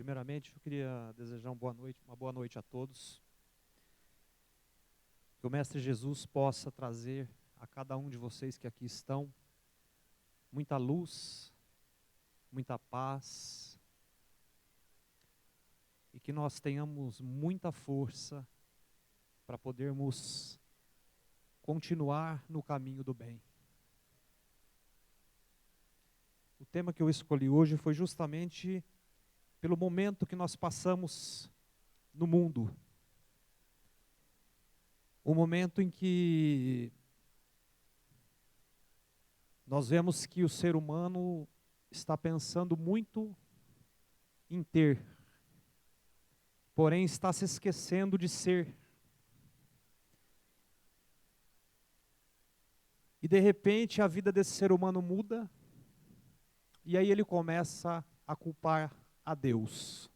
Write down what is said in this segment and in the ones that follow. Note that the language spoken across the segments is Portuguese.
Primeiramente, eu queria desejar uma boa noite a todos. Que o Mestre Jesus possa trazer a cada um de vocês que aqui estão muita luz, muita paz, e que nós tenhamos muita força para podermos continuar no caminho do bem. O tema que eu escolhi hoje foi justamente pelo momento que nós passamos no mundo. O momento em que nós vemos que o ser humano está pensando muito em ter, porém está se esquecendo de ser. E de repente a vida desse ser humano muda, e aí ele começa a culpar a Deus.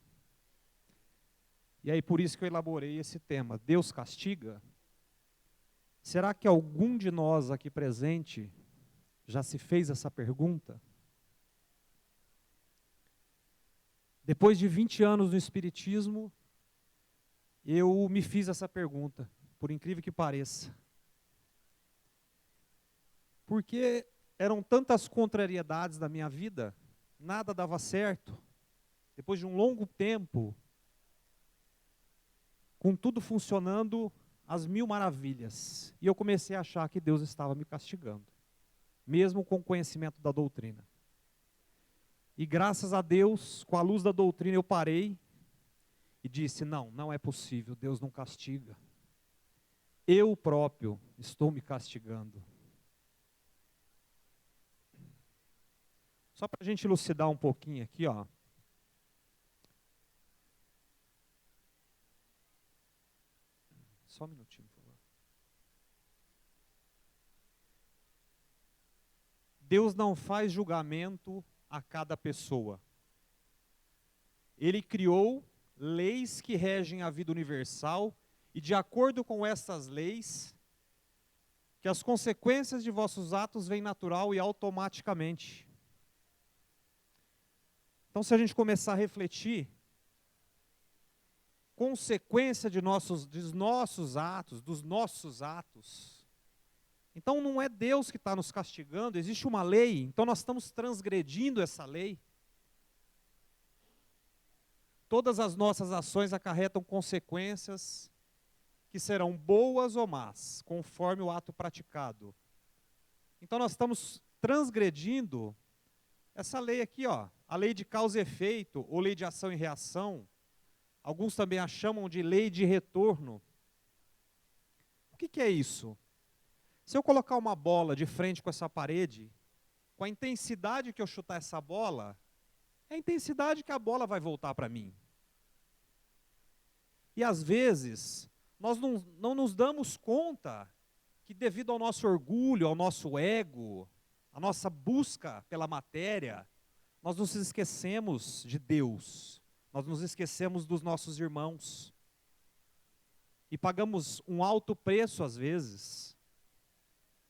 E aí por isso que eu elaborei esse tema. Deus castiga? Será que algum de nós aqui presente já se fez essa pergunta? Depois de 20 anos no Espiritismo, eu me fiz essa pergunta, por incrível que pareça. Porque eram tantas contrariedades da minha vida, nada dava certo. Depois de um longo tempo, com tudo funcionando às mil maravilhas, e eu comecei a achar que Deus estava me castigando, mesmo com o conhecimento da doutrina. E graças a Deus, com a luz da doutrina, eu parei e disse, não é possível, Deus não castiga. Eu próprio estou me castigando. Só para a gente elucidar um pouquinho aqui, ó. Só um minutinho, por favor. Deus não faz julgamento a cada pessoa. Ele criou leis que regem a vida universal e de acordo com essas leis, que as consequências de vossos atos vêm natural e automaticamente. Então se a gente começar a refletir, consequência dos nossos atos, então não é Deus que está nos castigando, existe uma lei, então nós estamos transgredindo essa lei. Todas as nossas ações acarretam consequências que serão boas ou más, conforme o ato praticado. Então nós estamos transgredindo essa lei aqui, ó, a lei de causa e efeito, ou lei de ação e reação. Alguns também a chamam de lei de retorno. O que é isso? Se eu colocar uma bola de frente com essa parede, com a intensidade que eu chutar essa bola, é a intensidade que a bola vai voltar para mim. E às vezes, nós não nos damos conta que devido ao nosso orgulho, ao nosso ego, à nossa busca pela matéria, nós nos esquecemos de Deus. Nós nos esquecemos dos nossos irmãos. E pagamos um alto preço às vezes,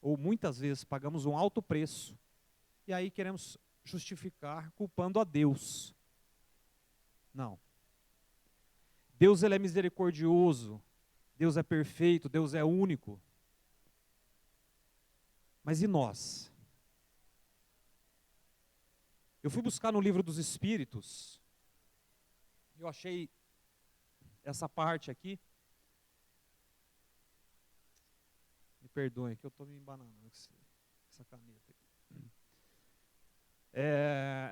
ou muitas vezes pagamos um alto preço. E aí queremos justificar culpando a Deus. Não. Deus ele é misericordioso, Deus é perfeito, Deus é único. Mas e nós? Eu fui buscar no livro dos Espíritos, eu achei essa parte aqui. Me perdoem que eu estou me embananando com essa caneta aqui.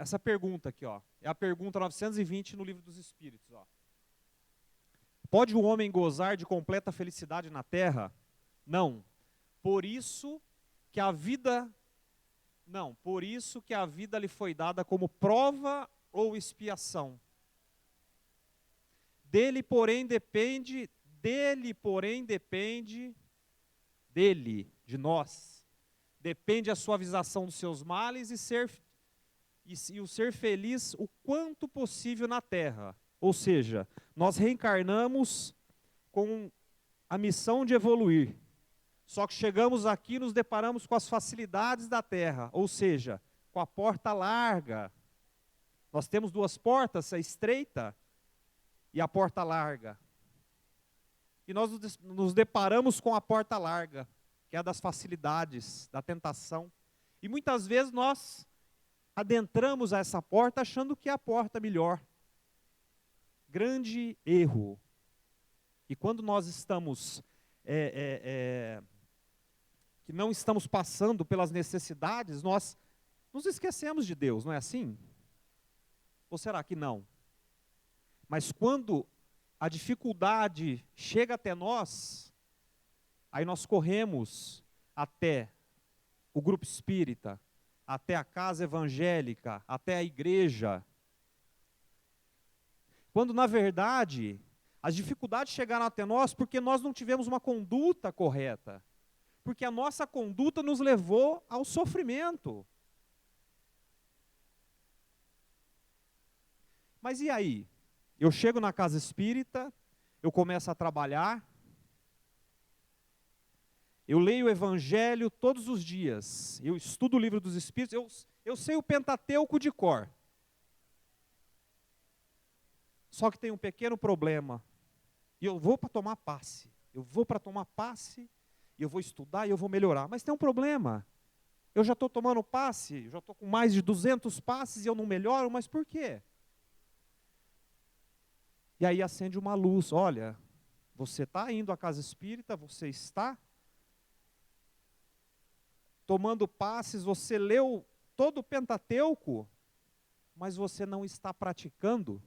Essa pergunta aqui, ó, é a pergunta 920 no livro dos Espíritos, ó. Pode o homem gozar de completa felicidade na terra? Não. Por isso que a vida lhe foi dada como prova ou expiação. Dele, porém, depende, de nós, depende a suavização dos seus males e o ser feliz o quanto possível na terra. Ou seja, nós reencarnamos com a missão de evoluir. Só que chegamos aqui e nos deparamos com as facilidades da terra, ou seja, com a porta larga. Nós temos duas portas, a estreita e a porta larga. E nós nos deparamos com a porta larga, que é a das facilidades, da tentação. E muitas vezes nós adentramos a essa porta achando que é a porta melhor. Grande erro. E quando nós estamos, que não estamos passando pelas necessidades, nós nos esquecemos de Deus, não é assim? Ou será que não? Mas quando a dificuldade chega até nós, aí nós corremos até o grupo espírita, até a casa evangélica, até a igreja. Quando, na verdade, as dificuldades chegaram até nós porque nós não tivemos uma conduta correta. Porque a nossa conduta nos levou ao sofrimento. Mas e aí? Eu chego na casa espírita, eu começo a trabalhar, eu leio o Evangelho todos os dias, eu estudo o livro dos Espíritos, eu sei o Pentateuco de cor. Só que tem um pequeno problema, e eu vou para tomar passe, e eu vou estudar e eu vou melhorar. Mas tem um problema, eu já estou tomando passe, já estou com mais de 200 passes e eu não melhoro, mas por quê? E aí acende uma luz, olha, você está indo à casa espírita, você está tomando passes, você leu todo o Pentateuco, mas você não está praticando.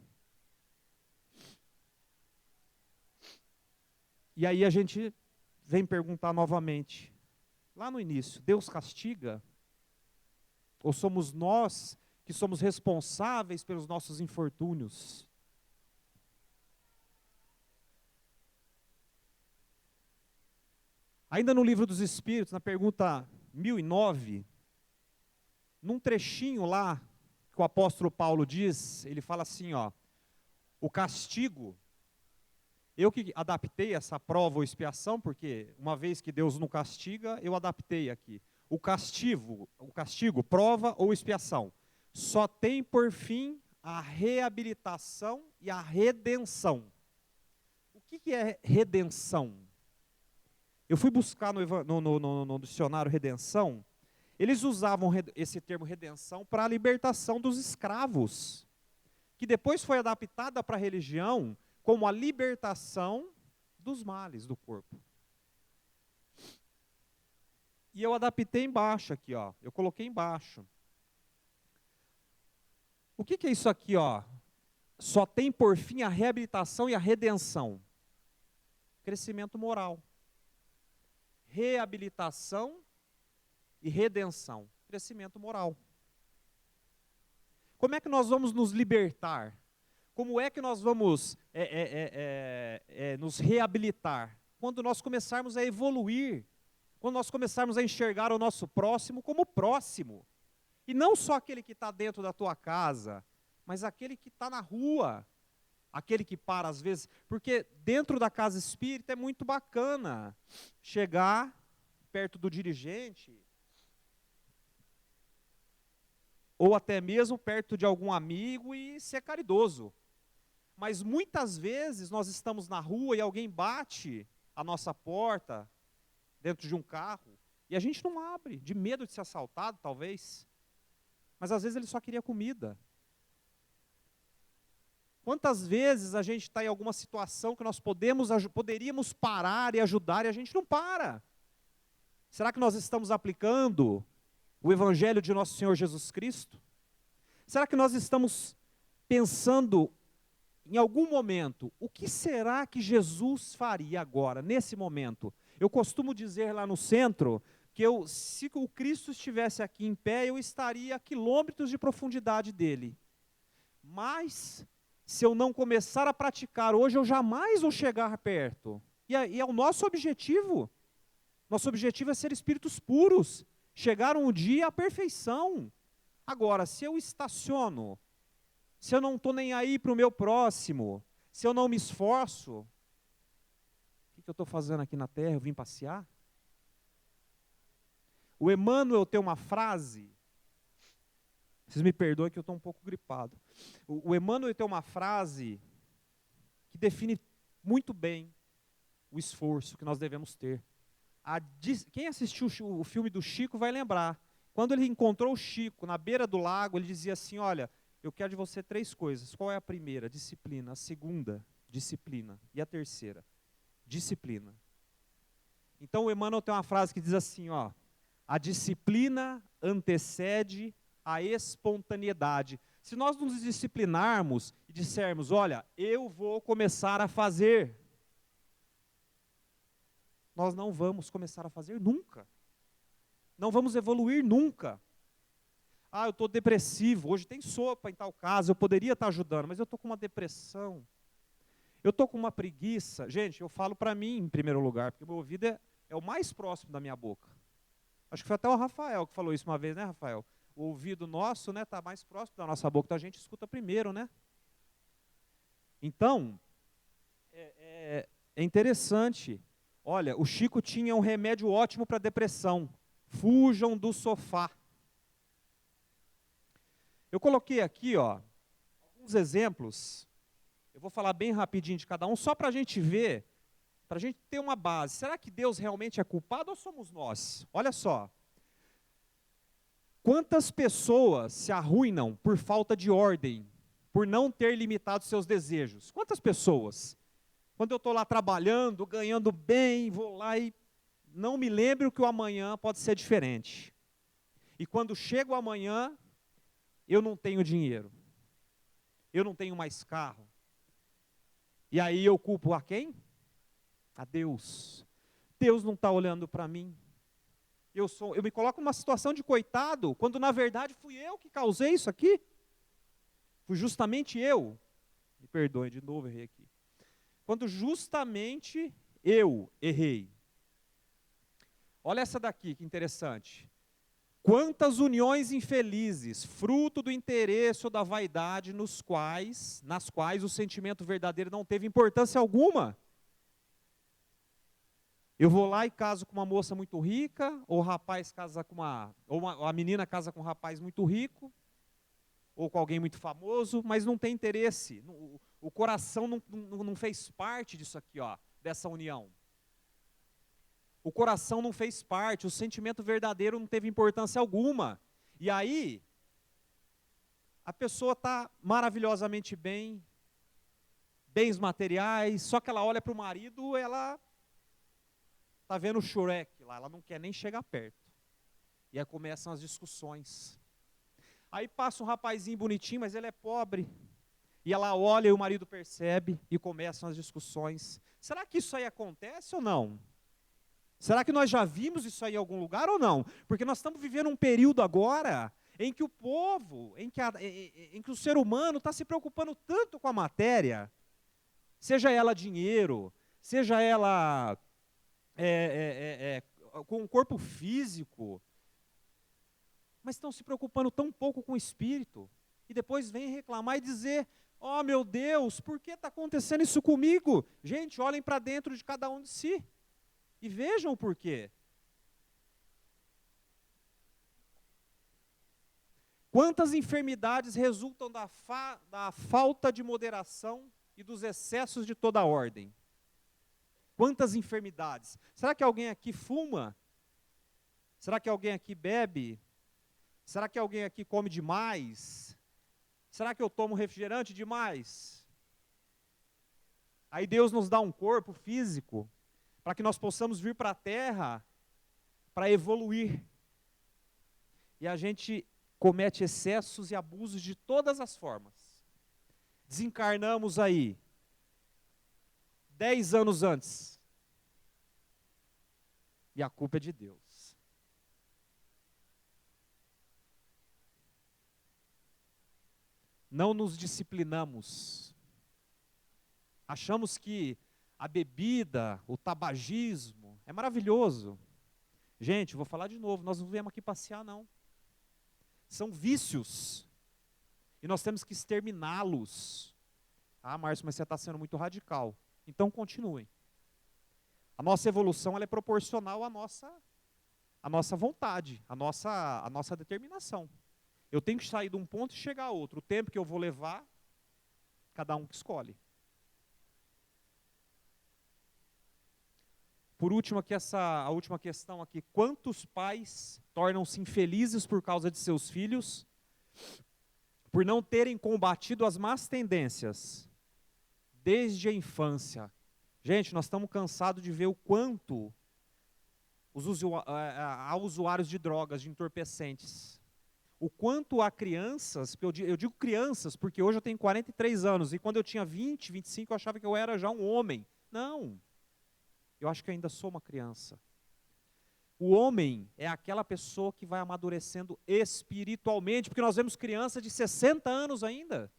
E aí a gente vem perguntar novamente, lá no início, Deus castiga? Ou somos nós que somos responsáveis pelos nossos infortúnios? Ainda no livro dos Espíritos, na pergunta 1009, num trechinho lá, que o apóstolo Paulo diz, ele fala assim, ó, o castigo, eu que adaptei essa prova ou expiação, porque uma vez que Deus não castiga, eu adaptei aqui. O castigo, prova ou expiação, só tem por fim a reabilitação e a redenção. O que é redenção? Eu fui buscar no dicionário redenção, eles usavam esse termo redenção para a libertação dos escravos, que depois foi adaptada para a religião como a libertação dos males do corpo. E eu adaptei embaixo aqui, ó, eu coloquei embaixo. O que é isso aqui, ó? Só tem por fim a reabilitação e a redenção. Crescimento moral. Reabilitação e redenção, crescimento moral. Como é que nós vamos nos libertar? Como é que nós vamos nos reabilitar? Quando nós começarmos a evoluir, quando nós começarmos a enxergar o nosso próximo como próximo. E não só aquele que está dentro da tua casa, mas aquele que está na rua, aquele que para às vezes, porque dentro da casa espírita é muito bacana chegar perto do dirigente, ou até mesmo perto de algum amigo e ser caridoso. Mas muitas vezes nós estamos na rua e alguém bate a nossa porta, dentro de um carro, e a gente não abre, de medo de ser assaltado talvez, mas às vezes ele só queria comida. Quantas vezes a gente está em alguma situação que nós poderíamos parar e ajudar e a gente não para? Será que nós estamos aplicando o Evangelho de nosso Senhor Jesus Cristo? Será que nós estamos pensando em algum momento, o que será que Jesus faria agora, nesse momento? Eu costumo dizer lá no centro que se o Cristo estivesse aqui em pé, eu estaria a quilômetros de profundidade dele. Mas se eu não começar a praticar hoje, eu jamais vou chegar perto. E é o nosso objetivo. Nosso objetivo é ser espíritos puros, chegar um dia à perfeição. Agora, se eu estaciono, se eu não estou nem aí para o meu próximo, se eu não me esforço, o que eu estou fazendo aqui na Terra? Eu vim passear? O Emmanuel tem uma frase, Vocês me perdoem que eu estou um pouco gripado. O Emmanuel tem uma frase que define muito bem o esforço que nós devemos ter. Quem assistiu o filme do Chico vai lembrar. Quando ele encontrou o Chico na beira do lago, ele dizia assim, olha, eu quero de você 3 coisas. Qual é a primeira? Disciplina. A segunda? Disciplina. E a terceira? Disciplina. Então o Emmanuel tem uma frase que diz assim, ó, a disciplina antecede a espontaneidade. Se nós nos disciplinarmos e dissermos, olha, eu vou começar a fazer, nós não vamos começar a fazer nunca. Não vamos evoluir nunca. Ah, eu estou depressivo, hoje tem sopa em tal casa, eu poderia estar ajudando, mas eu estou com uma depressão. Eu estou com uma preguiça. Gente, eu falo para mim em primeiro lugar, porque o meu ouvido é o mais próximo da minha boca. Acho que foi até o Rafael que falou isso uma vez, né, Rafael? O ouvido nosso, né, está mais próximo da nossa boca, então a gente escuta primeiro, né? Então, é interessante. Olha, o Chico tinha um remédio ótimo para depressão. Fujam do sofá. Eu coloquei aqui, ó, alguns exemplos. Eu vou falar bem rapidinho de cada um, só para a gente ver, para a gente ter uma base. Será que Deus realmente é culpado ou somos nós? Olha só. Quantas pessoas se arruinam por falta de ordem, por não ter limitado seus desejos? Quantas pessoas? Quando eu estou lá trabalhando, ganhando bem, vou lá e não me lembro que o amanhã pode ser diferente. E quando chega o amanhã, eu não tenho dinheiro. Eu não tenho mais carro. E aí eu culpo a quem? A Deus. Deus não está olhando para mim. Eu me coloco numa situação de coitado, quando na verdade fui eu que causei isso aqui. Fui justamente eu. Me perdoem, de novo errei aqui. Quando justamente eu errei. Olha essa daqui, que interessante. Quantas uniões infelizes, fruto do interesse ou da vaidade, nas quais o sentimento verdadeiro não teve importância alguma. Eu vou lá e caso com uma moça muito rica, ou o rapaz casa com a menina casa com um rapaz muito rico, ou com alguém muito famoso, mas não tem interesse. O coração não fez parte disso aqui, ó, dessa união. O coração não fez parte, o sentimento verdadeiro não teve importância alguma. E aí, a pessoa está maravilhosamente bem, bens materiais, só que ela olha para o marido, ela está vendo o Shrek lá, ela não quer nem chegar perto. E aí começam as discussões. Aí passa um rapazinho bonitinho, mas ele é pobre. E ela olha e o marido percebe e começam as discussões. Será que isso aí acontece ou não? Será que nós já vimos isso aí em algum lugar ou não? Porque nós estamos vivendo um período agora em que o povo, em que o ser humano está se preocupando tanto com a matéria, seja ela dinheiro, seja ela com o corpo físico, mas estão se preocupando tão pouco com o espírito, e depois vem reclamar e dizer, oh meu Deus, por que está acontecendo isso comigo? Gente, olhem para dentro de cada um de si, e vejam o porquê. Quantas enfermidades resultam da falta de moderação e dos excessos de toda ordem? Quantas enfermidades? Será que alguém aqui fuma? Será que alguém aqui bebe? Será que alguém aqui come demais? Será que eu tomo refrigerante demais? Aí Deus nos dá um corpo físico para que nós possamos vir para a terra para evoluir. E a gente comete excessos e abusos de todas as formas. Desencarnamos aí 10 anos antes. E a culpa é de Deus. Não nos disciplinamos. Achamos que a bebida, o tabagismo, é maravilhoso. Gente, vou falar de novo, nós não viemos aqui passear, não. São vícios. E nós temos que exterminá-los. Ah, Márcio, mas você está sendo muito radical. Então continuem. A nossa evolução ela é proporcional à nossa vontade, à nossa determinação. Eu tenho que sair de um ponto e chegar a outro. O tempo que eu vou levar, cada um que escolhe. Por último, aqui a última questão aqui. Quantos pais tornam-se infelizes por causa de seus filhos, por não terem combatido as más tendências desde a infância? Gente, nós estamos cansados de ver o quanto há usuários de drogas, de entorpecentes. O quanto há crianças, eu digo crianças porque hoje eu tenho 43 anos, e quando eu tinha 20, 25, eu achava que eu era já um homem. Não. Eu acho que ainda sou uma criança. O homem é aquela pessoa que vai amadurecendo espiritualmente, porque nós vemos criança de 60 anos ainda.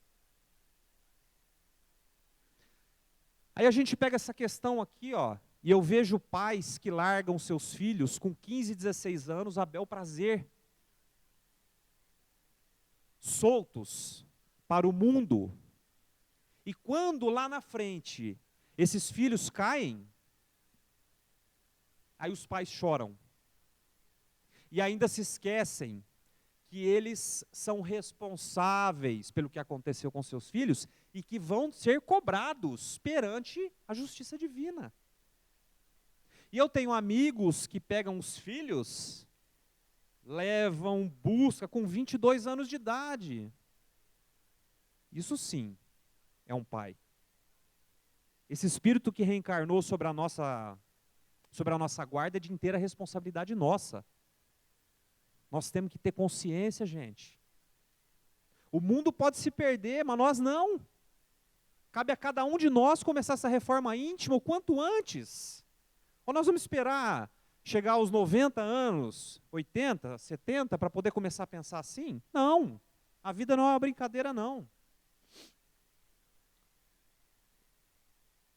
Aí a gente pega essa questão aqui, ó, e eu vejo pais que largam seus filhos com 15, 16 anos a bel prazer, soltos para o mundo. E quando lá na frente esses filhos caem, aí os pais choram. E ainda se esquecem que eles são responsáveis pelo que aconteceu com seus filhos e que vão ser cobrados perante a justiça divina. E eu tenho amigos que pegam os filhos, levam, busca com 22 anos de idade. Isso sim é um pai. Esse espírito que reencarnou sobre a nossa guarda é de inteira responsabilidade nossa. Nós temos que ter consciência, gente. O mundo pode se perder, mas nós não. Cabe a cada um de nós começar essa reforma íntima o quanto antes. Ou nós vamos esperar chegar aos 90 anos, 80, 70, para poder começar a pensar assim? Não. A vida não é uma brincadeira, não.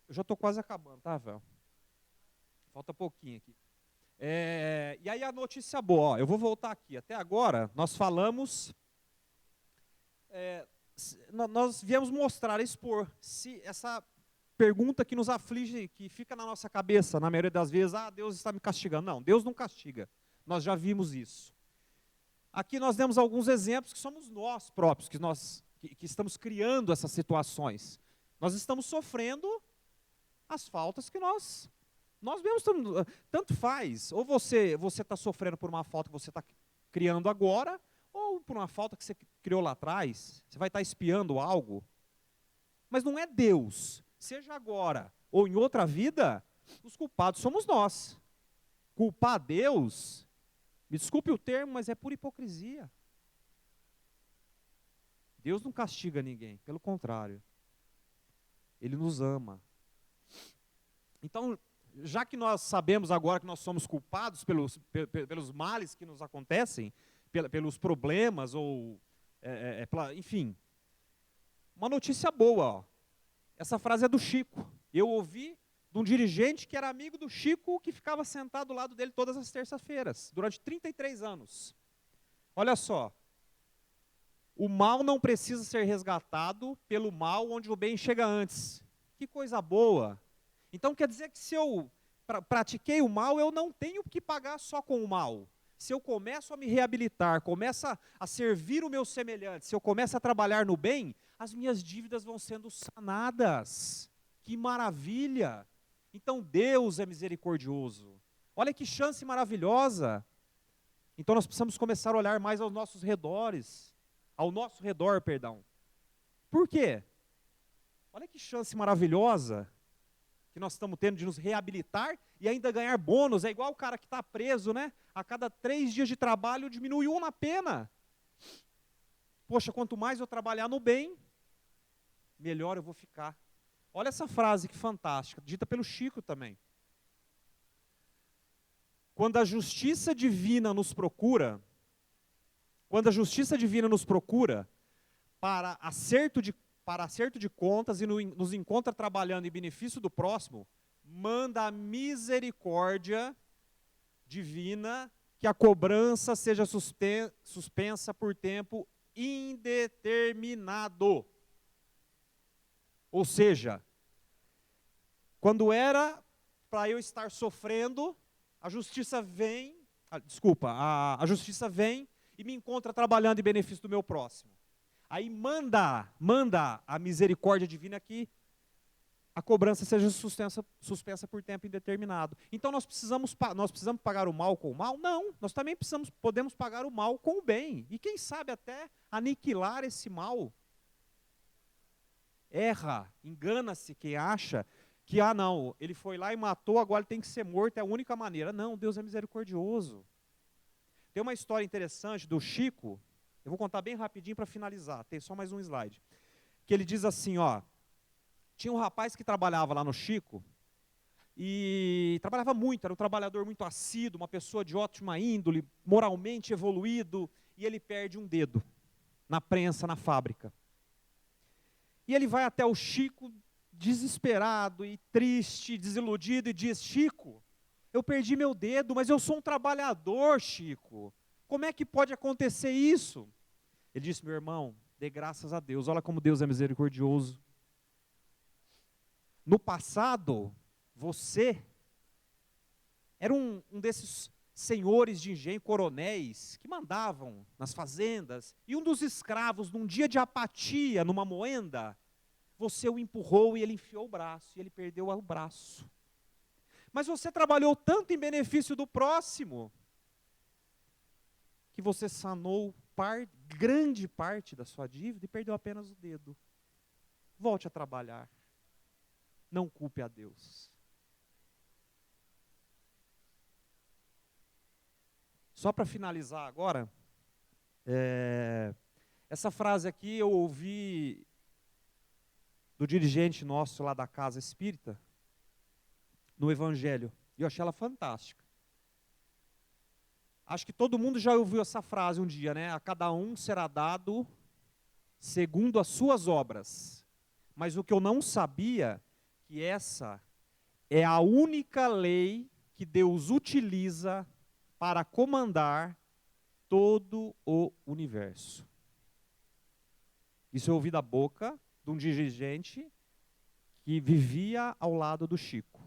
Eu já estou quase acabando, tá, velho? Falta pouquinho aqui. E aí a notícia boa, ó, eu vou voltar aqui. Até agora, nós falamos, nós viemos mostrar, expor, se essa pergunta que nos aflige, que fica na nossa cabeça, na maioria das vezes, Deus está me castigando. Não, Deus não castiga. Nós já vimos isso. Aqui nós demos alguns exemplos que somos nós próprios, que estamos criando essas situações. Nós estamos sofrendo as faltas que nós mesmos, tanto faz, ou você está sofrendo por uma falta que você está criando agora, ou por uma falta que você criou lá atrás, você vai estar espiando algo, mas não é Deus, seja agora ou em outra vida, os culpados somos nós. Culpar Deus, me desculpe o termo, mas é pura hipocrisia. Deus não castiga ninguém, pelo contrário, Ele nos ama. Então, já que nós sabemos agora que nós somos culpados pelos males que nos acontecem, pelos problemas, ou, enfim, uma notícia boa, ó. Essa frase é do Chico. Eu ouvi de um dirigente que era amigo do Chico, que ficava sentado do lado dele todas as terças-feiras, durante 33 anos. Olha só, o mal não precisa ser resgatado pelo mal onde o bem chega antes. Que coisa boa! Então quer dizer que se eu pratiquei o mal, eu não tenho que pagar só com o mal. Se eu começo a me reabilitar, começo a servir o meu semelhante, se eu começo a trabalhar no bem, as minhas dívidas vão sendo sanadas. Que maravilha! Então Deus é misericordioso. Olha que chance maravilhosa. Então nós precisamos começar a olhar mais aos nossos redores, ao nosso redor, perdão. Por quê? Olha que chance maravilhosa que nós estamos tendo de nos reabilitar e ainda ganhar bônus. É igual o cara que está preso, né? A cada 3 dias de trabalho diminui 1 na pena. Poxa, quanto mais eu trabalhar no bem, melhor eu vou ficar. Olha essa frase que fantástica, dita pelo Chico também. Quando a justiça divina nos procura, para acerto de contas e nos encontra trabalhando em benefício do próximo, manda a misericórdia divina que a cobrança seja suspensa por tempo indeterminado. Ou seja, quando era para eu estar sofrendo, a justiça vem e me encontra trabalhando em benefício do meu próximo. Aí manda a misericórdia divina que a cobrança seja suspensa por tempo indeterminado. Então nós precisamos pagar o mal com o mal? Não, nós também podemos pagar o mal com o bem. E quem sabe até aniquilar esse mal. Erra, engana-se quem acha que, não, ele foi lá e matou, agora ele tem que ser morto, é a única maneira. Não, Deus é misericordioso. Tem uma história interessante do Chico, eu vou contar bem rapidinho para finalizar, tem só mais um slide. Que ele diz assim, tinha um rapaz que trabalhava lá no Chico, e trabalhava muito, era um trabalhador muito assíduo, uma pessoa de ótima índole, moralmente evoluído, e ele perde um dedo na prensa, na fábrica. E ele vai até o Chico, desesperado e triste, desiludido, e diz: Chico, eu perdi meu dedo, mas eu sou um trabalhador, Chico. Como é que pode acontecer isso? Ele disse: meu irmão, dê graças a Deus, olha como Deus é misericordioso. No passado, você era um desses senhores de engenho, coronéis, que mandavam nas fazendas, e um dos escravos, num dia de apatia, numa moenda, você o empurrou e ele enfiou o braço, e ele perdeu o braço. Mas você trabalhou tanto em benefício do próximo, que você sanou grande parte da sua dívida e perdeu apenas o dedo. Volte a trabalhar. Não culpe a Deus. Só para finalizar agora, essa frase aqui eu ouvi do dirigente nosso lá da Casa Espírita, no Evangelho, e eu achei ela fantástica. Acho que todo mundo já ouviu essa frase um dia, né? A cada um será dado segundo as suas obras. Mas o que eu não sabia, que essa é a única lei que Deus utiliza para comandar todo o universo. Isso eu ouvi da boca de um dirigente que vivia ao lado do Chico,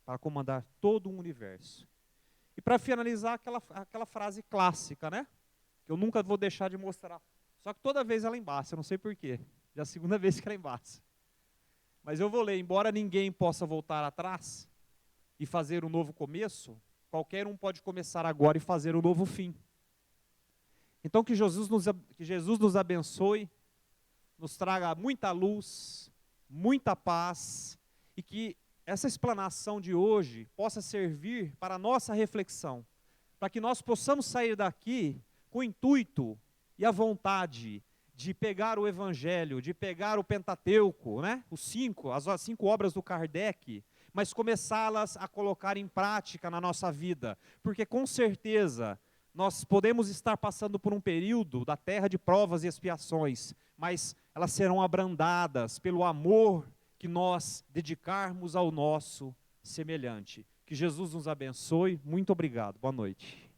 para comandar todo o universo. E para finalizar, aquela frase clássica, né? Que eu nunca vou deixar de mostrar. Só que toda vez ela embaça, eu não sei porquê. Já é a segunda vez que ela embaça. Mas eu vou ler: embora ninguém possa voltar atrás e fazer um novo começo, qualquer um pode começar agora e fazer um novo fim. Então que Jesus nos abençoe, nos traga muita luz, muita paz, e que essa explanação de hoje possa servir para a nossa reflexão, para que nós possamos sair daqui com o intuito e a vontade de pegar o Evangelho, de pegar o Pentateuco, né? As 5 obras do Kardec, mas começá-las a colocar em prática na nossa vida, porque com certeza nós podemos estar passando por um período da terra de provas e expiações, mas elas serão abrandadas pelo amor que nós dedicarmos ao nosso semelhante. Que Jesus nos abençoe. Muito obrigado. Boa noite.